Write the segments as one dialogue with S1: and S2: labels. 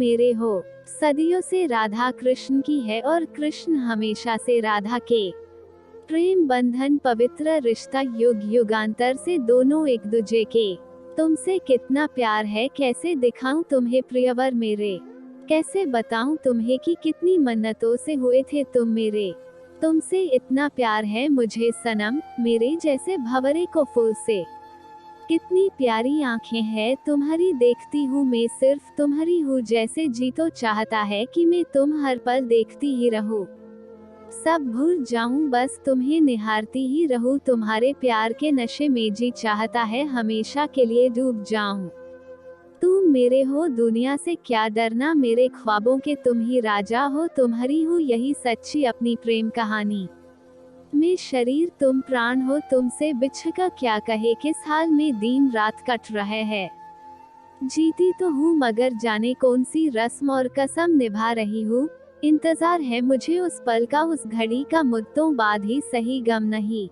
S1: मेरे हो। सदियों से राधा कृष्ण की है और कृष्ण हमेशा से राधा के। प्रेम बंधन पवित्र रिश्ता युग युगांतर से दोनों एक दूजे के। तुमसे कितना प्यार है कैसे दिखाऊं तुम्हें प्रियवर मेरे। कैसे बताऊं तुम्हें कि कितनी मन्नतों से हुए थे तुम मेरे। तुमसे इतना प्यार है मुझे सनम, मेरे जैसे भंवरे को फूल से। कितनी प्यारी आंखें हैं तुम्हारी देखती हूँ मैं सिर्फ तुम्हारी हूँ जैसे जी तो चाहता है कि मैं तुम हर पल देखती ही रहूँ। सब भूल जाऊं बस तुम्हें निहारती ही रहूं तुम्हारे प्यार के नशे में जी चाहता है हमेशा के लिए डूब जाऊं। तुम मेरे हो दुनिया से क्या डरना मेरे ख्वाबों के तुम ही राजा हो तुम्हारी हूँ यही सच्ची अपनी प्रेम कहानी। मैं शरीर तुम प्राण हो तुमसे बिछका क्या कहे किस हाल में दिन रात कट रहे हैं। जीती तो हूँ मगर जाने कौन सी रस्म और कसम निभा रही हूँ। इंतजार है मुझे उस पल का उस घड़ी का मुद्दों बाद ही सही गम नहीं।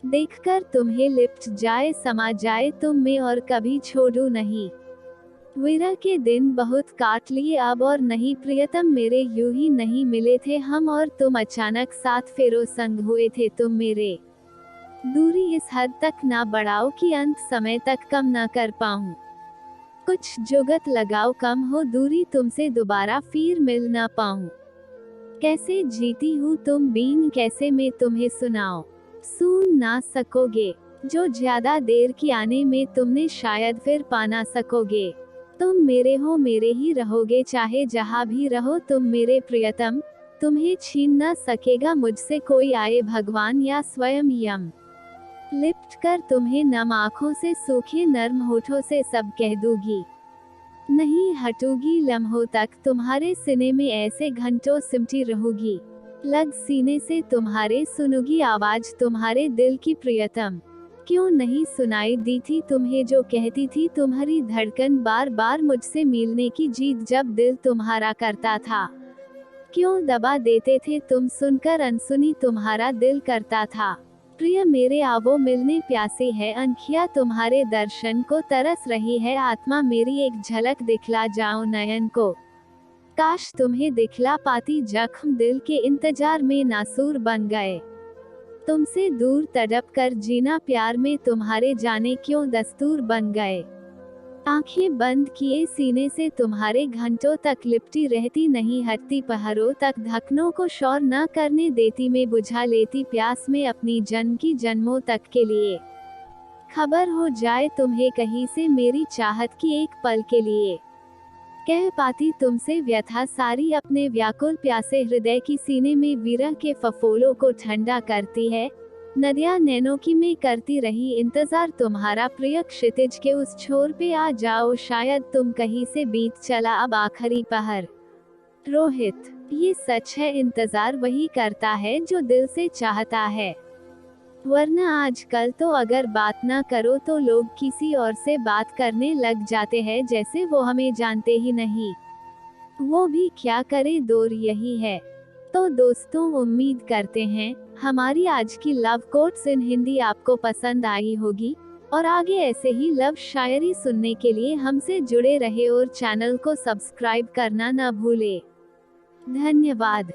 S1: देखकर तुम्हें लिपट जाए समा जाए तुम में और कभी छोड़ू नहीं। विरह के दिन बहुत काट लिए अब और नहीं प्रियतम मेरे यूं ही नहीं मिले थे हम और तुम अचानक साथ फेरो संग हुए थे तुम मेरे। दूरी इस हद तक ना बढ़ाओ कि अंत समय तक कम ना कर पाऊं। कुछ जुगत लगाओ कम हो दूरी तुमसे दोबारा फिर मिल ना पाऊं। कैसे जीती हूँ तुम बीन कैसे मैं तुम्हें सुनाऊं। सुन ना सकोगे जो ज्यादा देर की आने में तुमने शायद फिर पा ना सकोगे। तुम मेरे हो मेरे ही रहोगे चाहे जहाँ भी रहो तुम मेरे प्रियतम। तुम्हें छीन ना सकेगा मुझसे कोई आए भगवान या स्वयं यम। लिपट कर तुम्हें नम आँखों से सूखे नर्म होठों से सब कह दूंगी। नहीं हटूंगी लम्हों तक तुम्हारे सीने में ऐसे घंटों सिमटी रहूंगी। लग सीने से तुम्हारे सुनूंगी आवाज तुम्हारे दिल की प्रियतम। क्यों नहीं सुनाई दी थी तुम्हें जो कहती थी तुम्हारी धड़कन बार बार मुझसे मिलने की जीत जब दिल तुम्हारा करता था। क्यों दबा देते थे तुम सुनकर अनसुनी तुम्हारा दिल करता था। प्रिय मेरे आवो मिलने प्यासी है अनखिया तुम्हारे दर्शन को तरस रही है आत्मा मेरी एक झलक दिखला जाओ नयन को। काश तुम्हें दिखला पाती जख्म दिल के इंतजार में नासूर बन गए। तुमसे दूर तड़प कर जीना प्यार में तुम्हारे जाने क्यों दस्तूर बन गए। आंखें बंद किए सीने से तुम्हारे घंटों तक लिपटी रहती नहीं हटती पहरों तक धकनों को शौर न करने देती मैं बुझा लेती प्यास में अपनी जन्म की जन्मों तक के लिए। खबर हो जाए तुम्हें कहीं से मेरी चाहत की एक पल के लिए। कह पाती तुमसे व्यथा सारी अपने व्याकुल प्यासे हृदय की सीने में विरह के फफोलों को ठंडा करती है। नदियां नैनों की मैं करती रही इंतजार तुम्हारा प्रिय क्षितिज के उस छोर पे आ जाओ शायद तुम कहीं से बीत चला अब आखिरी पहर। रोहित ये सच है इंतजार वही करता है जो दिल से चाहता है। वरना आजकल तो अगर बात ना करो तो लोग किसी और से बात करने लग जाते हैं जैसे वो हमें जानते ही नहीं। वो भी क्या करे दौर यही है। तो दोस्तों उम्मीद करते हैं हमारी आज की लव कोट्स इन हिंदी आपको पसंद आई होगी और आगे ऐसे ही लव शायरी सुनने के लिए हमसे जुड़े रहे और चैनल को सब्सक्राइब करना न भूले। धन्यवाद।